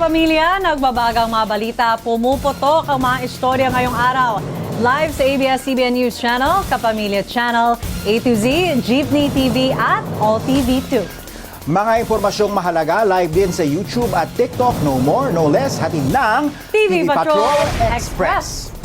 Kapamilya, nagbabagang mga balita, pumuputok ang mga istorya ngayong araw. Live sa ABS-CBN News Channel, Kapamilya Channel, A to Z, Jeepney TV at All TV 2. Mga impormasyong mahalaga live din sa YouTube at TikTok. No more, no less. Hatid ng TV Patrol Express.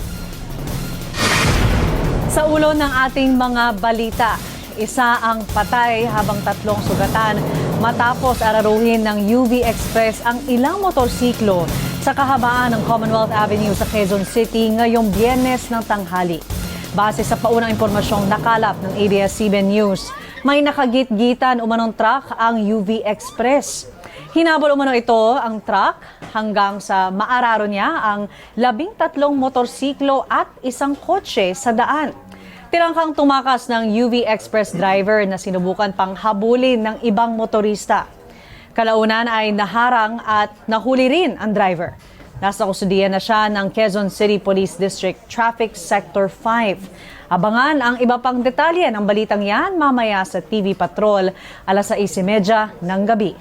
Sa ulo ng ating mga balita, isa ang patay habang tatlong sugatan matapos araruhin ng UV Express ang ilang motorsiklo sa kahabaan ng Commonwealth Avenue sa Quezon City ngayong Biyernes ng tanghali. Base sa paunang impormasyong nakalap ng ABS-CBN News, may nakagit-gitan umanong truck ang UV Express. Hinabol umano ito ang truck hanggang sa maararo niya ang 13 motorsiklo at isang kotse sa daan. Tirangkang tumakas ng UV Express driver na sinubukan pang habulin ng ibang motorista. Kalaunan ay naharang at nahuli rin ang driver. Nasa kustudiya na siya ng Quezon City Police District Traffic Sector 5. Abangan ang iba pang detalye ng balitang yan mamaya sa TV Patrol, 6:30 ng gabi.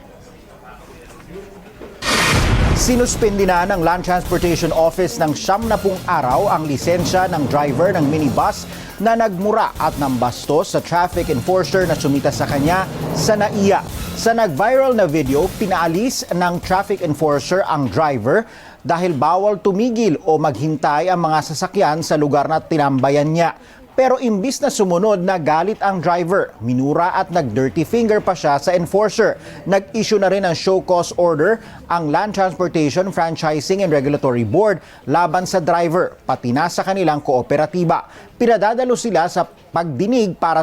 Sinuspindi na ng Land Transportation Office ng 70 araw ang lisensya ng driver ng minibus na nagmura at nambastos sa traffic enforcer na sumita sa kanya sa NAIA. Sa nag-viral na video, pinaalis ng traffic enforcer ang driver dahil bawal tumigil o maghintay ang mga sasakyan sa lugar na tinambayan niya. Pero imbis na sumunod, nagalit ang driver. Minura at nag-dirty finger pa siya sa enforcer. Nag-issue na rin ng show cause order ang Land Transportation Franchising and Regulatory Board laban sa driver, pati na sa kanilang kooperatiba. Pinadadalo sila sa pagdinig para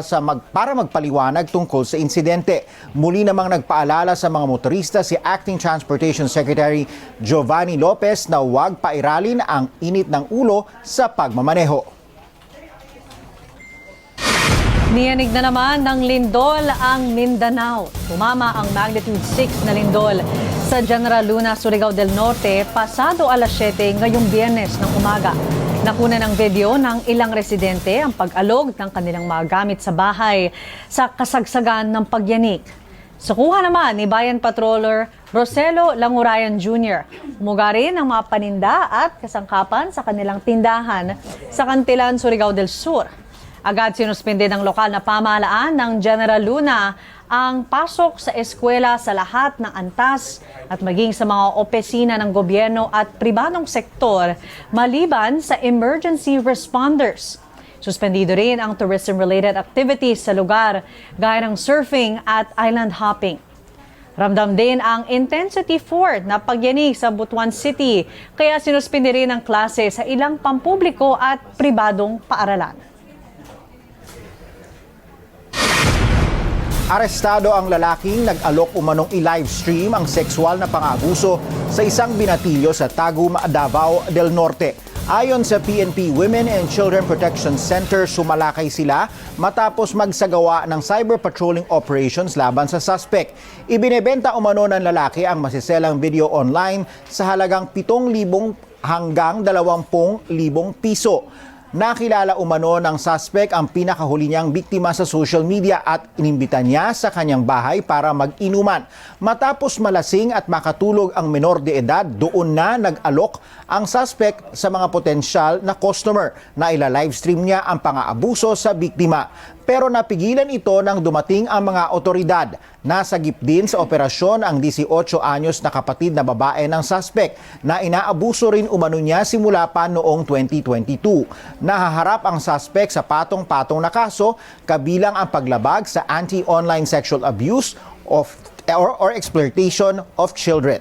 magpaliwanag tungkol sa insidente. Muli namang nagpaalala sa mga motorista si Acting Transportation Secretary Giovanni Lopez na huwag pairalin ang init ng ulo sa pagmamaneho. Niyanig na naman ng lindol ang Mindanao. Tumama ang magnitude 6 na lindol sa General Luna, Surigao del Norte pasado alas 7 ngayong Biyernes ng umaga. Nakuna ng video ng ilang residente ang pag-alog ng kanilang mga gamit sa bahay sa kasagsagan ng pagyanig. Sa kuha naman ni Bayan Patroller Roselo Langurayan Jr. Umuga rin ang mga paninda at kasangkapan sa kanilang tindahan sa Kantilan, Surigao del Sur. Agad sinuspende ng lokal na pamahalaan ng General Luna ang pasok sa eskwela sa lahat ng antas at maging sa mga opisina ng gobyerno at pribadong sektor maliban sa emergency responders. Suspendido rin ang tourism-related activities sa lugar gaya ng surfing at island hopping. Ramdam din ang Intensity 4 na pagyanig sa Butuan City kaya sinuspende rin ang klase sa ilang pampubliko at pribadong paaralan. Arestado ang lalaking nag-alok umanong i-livestream ang sexual na pang-aabuso sa isang binatilyo sa Tagum, Davao del Norte. Ayon sa PNP Women and Children Protection Center, sumalakay sila matapos magsagawa ng cyber patrolling operations laban sa suspect. Ibinebenta umano ng lalaki ang masiselang video online sa halagang 7,000 hanggang 20,000 piso. Nakilala umano ng suspect ang pinakahuli niyang biktima sa social media at inimbita niya sa kanyang bahay para mag-inuman. Matapos malasing at makatulog ang menor de edad, doon na nag-alok ang suspect sa mga potensyal na customer na ila-livestream niya ang pang-aabuso sa biktima. Pero napigilan ito nang dumating ang mga otoridad. Nasagip din sa operasyon ang 18 anyos na kapatid na babae ng suspect na inaabuso rin umano niya simula pa noong 2022. Nahaharap ang suspect sa patong-patong na kaso kabilang ang paglabag sa anti-online sexual abuse or exploitation of children.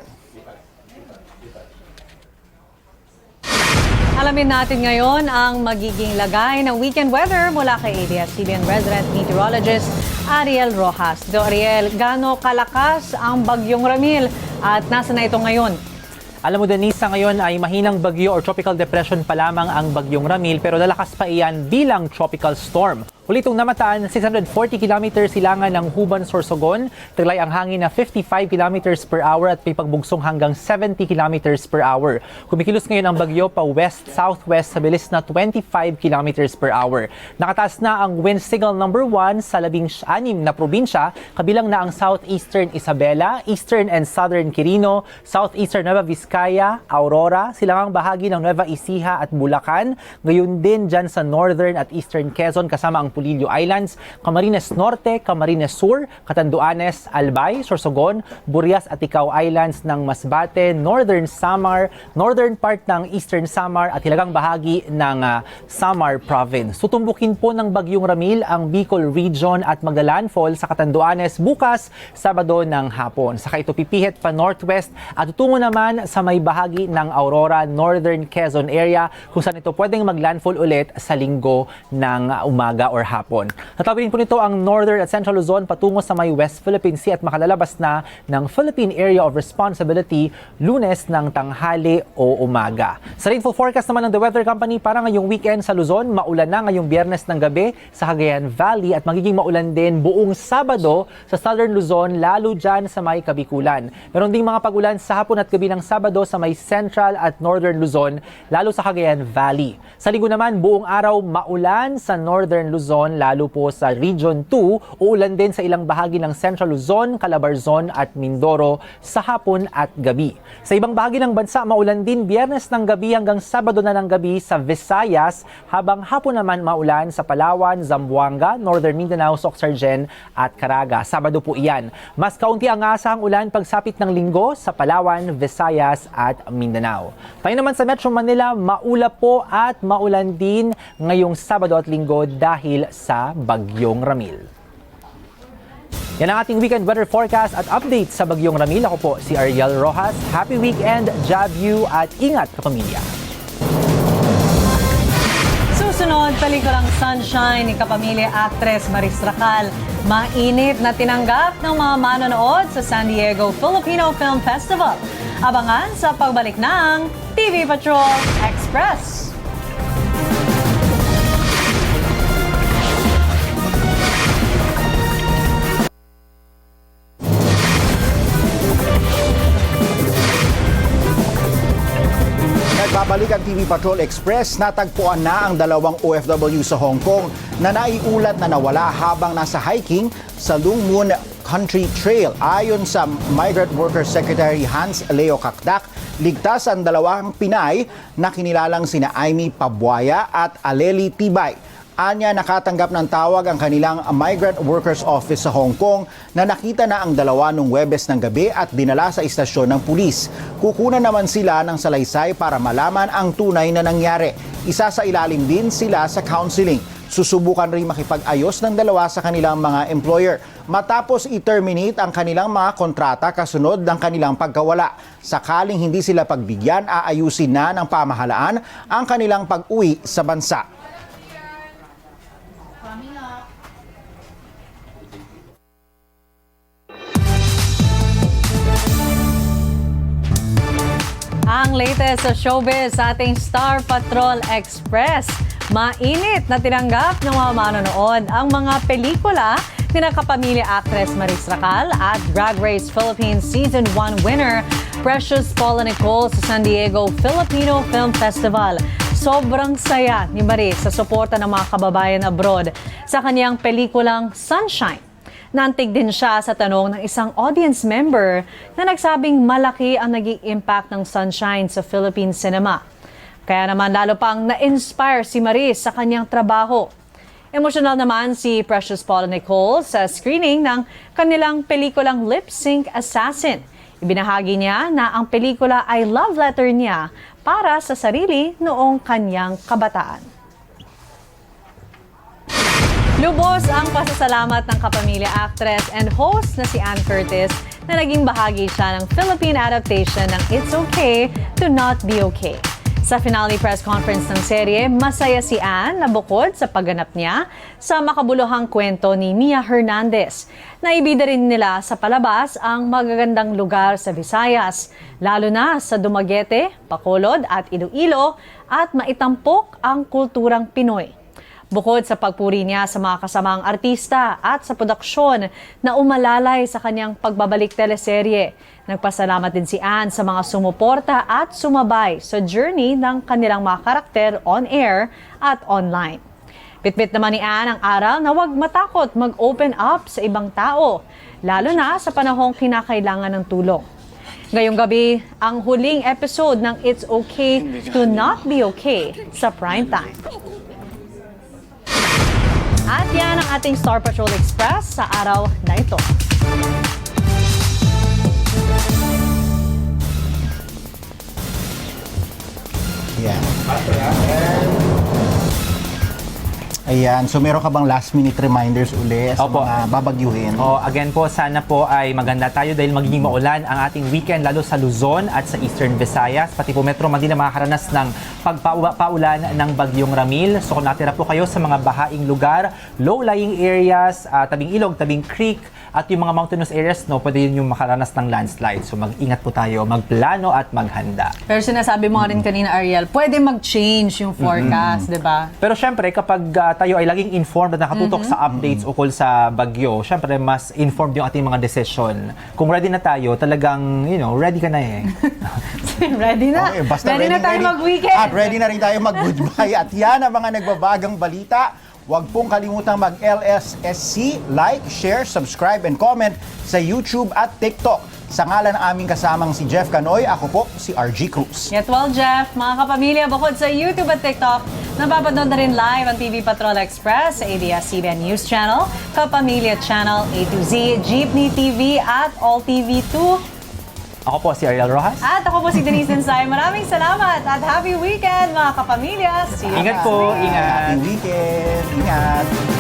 Alamin natin ngayon ang magiging lagay ng weekend weather mula kay ABS-CBN resident meteorologist Ariel Rojas. Do Ariel, gaano kalakas ang bagyong Ramil at nasa na ito ngayon? Alam mo Denise, sa ngayon ay mahinang bagyo or tropical depression pa lamang ang bagyong Ramil pero lalakas pa iyan bilang tropical storm. Huli itong namataan 640 km silangan ng Huban-Sorsogon. Trilay ang hangin na 55 km per hour at may pagbugsong hanggang 70 km per hour. Kumikilos ngayon ang bagyo pa west-southwest sa bilis na 25 km per hour. Nakataas na ang wind signal number 1 sa 16 na probinsya, kabilang na ang southeastern Isabela, eastern and southern Quirino, southeastern Nueva Vizcaya, Aurora, silangang bahagi ng Nueva Ecija at Bulacan, gayon din dyan sa northern at eastern Quezon kasama ang Pulillo Islands, Camarines Norte, Camarines Sur, Catanduanes, Albay, Sorsogon, Burias at Icao Islands ng Masbate, Northern Samar, northern part ng Eastern Samar at hilagang bahagi ng Samar Province. Tutumbukin po ng bagyong Ramil ang Bicol Region at maglalandfall sa Catanduanes bukas, Sabado ng hapon. Saka ito pipihit pa northwest at tutungo naman sa may bahagi ng Aurora, Northern Quezon area kung saan ito pwedeng maglandfall ulit sa linggo ng umaga or hapon. Tatawid po nito ang Northern at Central Luzon patungo sa may West Philippine Sea at makalalabas na ng Philippine Area of Responsibility Lunes ng tanghali o umaga. Sa rainfall forecast naman ng The Weather Company para ngayong weekend sa Luzon, maulan na ngayong Biyernes ng gabi sa Cagayan Valley at magiging maulan din buong Sabado sa Southern Luzon, lalo dyan sa may Kabikulan. Meron ding mga pagulan sa hapon at gabi ng Sabado sa may Central at Northern Luzon, lalo sa Cagayan Valley. Sa linggo naman, buong araw maulan sa Northern Luzon, lalo po sa Region 2, uulan din sa ilang bahagi ng Central Luzon, Calabarzon at Mindoro sa hapon at gabi. Sa ibang bahagi ng bansa, maulan din Biyernes ng gabi hanggang Sabado na ng gabi sa Visayas, habang hapon naman maulan sa Palawan, Zamboanga, Northern Mindanao, Sorsogon at Caraga. Sabado po iyan. Mas kaunti ang asahang ulan pagsapit ng linggo sa Palawan, Visayas at Mindanao. Tayo naman sa Metro Manila, maulap po at maulan din ngayong Sabado at Linggo dahil sa Bagyong Ramil. Yan ang ating weekend weather forecast at update sa Bagyong Ramil. Ako po si Ariel Rojas. Happy weekend, job you at ingat kapamilya. Susunod, pelikulang Sunshine ni kapamilya actress Maris Racal. Mainit na tinanggap ng mga manonood sa San Diego Filipino Film Festival. Abangan sa pagbalik ng TV Patrol Express. Nagbabalik ang TV Patrol Express, natagpuan na ang dalawang OFW sa Hong Kong na naiulat na nawala habang nasa hiking sa Lung Moon Country Trail. Ayon sa Migrant Workers Secretary Hans Leo Kakdak, ligtas ang dalawang Pinay na kinilalang sina Aimee Pabuaya at Aleli Tibay. Anya, nakatanggap ng tawag ang kanilang Migrant Workers Office sa Hong Kong na nakita na ang dalawa nung Huwebes ng gabi at dinala sa istasyon ng pulis. Kukunan naman sila ng salaysay para malaman ang tunay na nangyari. Isa sa ilalim din sila sa counseling. Susubukan rin makipag-ayos ng dalawa sa kanilang mga employer. Matapos i-terminate ang kanilang mga kontrata kasunod ng kanilang pagkawala. Sakaling hindi sila pagbigyan, aayusin na ng pamahalaan ang kanilang pag-uwi sa bansa. Ang latest sa showbiz sa ating Star Patrol Express. Mainit na tinanggap ng mga manonood ang mga pelikula ni kapamilya actress Maris Racal at Drag Race Philippines Season 1 winner Precious Paula Nicole sa San Diego Filipino Film Festival. Sobrang saya ni Maris sa suporta ng mga kababayan abroad sa kanyang pelikulang Sunshine. Nantig din siya sa tanong ng isang audience member na nagsabing malaki ang naging impact ng Sunshine sa Philippine cinema. Kaya naman lalo pang na-inspire si Maris sa kanyang trabaho. Emotional naman si Precious Paula Nicole sa screening ng kanilang pelikulang Lip Sync Assassin. Ibinahagi niya na ang pelikula ay love letter niya para sa sarili noong kanyang kabataan. Lubos ang pasasalamat ng kapamilya actress and host na si Ann Curtis na naging bahagi siya ng Philippine adaptation ng It's Okay to Not Be Okay. Sa finale press conference ng serye, masaya si Ann na bukod sa pagganap niya sa makabuluhang kwento ni Mia Hernandez. Naibida rin nila sa palabas ang magagandang lugar sa Visayas, lalo na sa Dumaguete, Bacolod at Iloilo at maitampok ang kulturang Pinoy. Bukod sa pagpuri niya sa mga kasamang artista at sa produksyon na umalalay sa kanyang pagbabalik teleserye, nagpasalamat din si Ann sa mga sumuporta at sumabay sa journey ng kanilang mga karakter on-air at online. Bitbit naman ni Ann ang aral na huwag matakot mag-open up sa ibang tao, lalo na sa panahong kinakailangan ng tulong. Ngayong gabi, ang huling episode ng It's Okay to Not Be Okay sa Primetime. At yan ang ating Star Patrol Express sa araw na ito. Yan. Ayan, so meron ka bang last minute reminders uli sa Opo. mga babagyuhin? Again po, sana po ay maganda tayo dahil magiging maulan ang ating weekend lalo sa Luzon at sa Eastern Visayas. Pati po Metro Manila makakaranas ng pagpaulan ng bagyong Ramil. So kung natira po kayo sa mga bahaing lugar, low-lying areas, tabing ilog, tabing creek, at yung mga mountainous areas, no, pwede yun yung makaranas ng landslide. So mag-ingat po tayo, magplano at maghanda. Pero sinasabi mo nga rin kanina, Ariel, pwede mag-change yung forecast, di ba? Pero syempre, kapag tayo ay laging informed at nakatutok sa updates ukol sa bagyo, syempre, mas informed yung ating mga decision. Kung ready na tayo, talagang, ready ka na eh. Ready na. Okay, basta ready na tayo mag-weekend. At ready na rin tayo mag-goodbye. At yan ang mga nagbabagang balita. Huwag pong kalimutang mag-LSSC, like, share, subscribe, and comment sa YouTube at TikTok. Sa ngalan ng aming kasamang si Jeff Canoy, ako po si RG Cruz. Get well, Jeff. Mga kapamilya, bukod sa YouTube at TikTok, napapanood na rin live ang TV Patrol Express sa ABS-CBN News Channel, Kapamilya Channel A to Z, Jeepney TV at All TV 2. Ako po si Ariel Rojas. At ako po si Denise Densay. Maraming salamat at happy weekend, mga kapamilya. See you Ingat next po, week. ingat. Happy weekend! Ingat!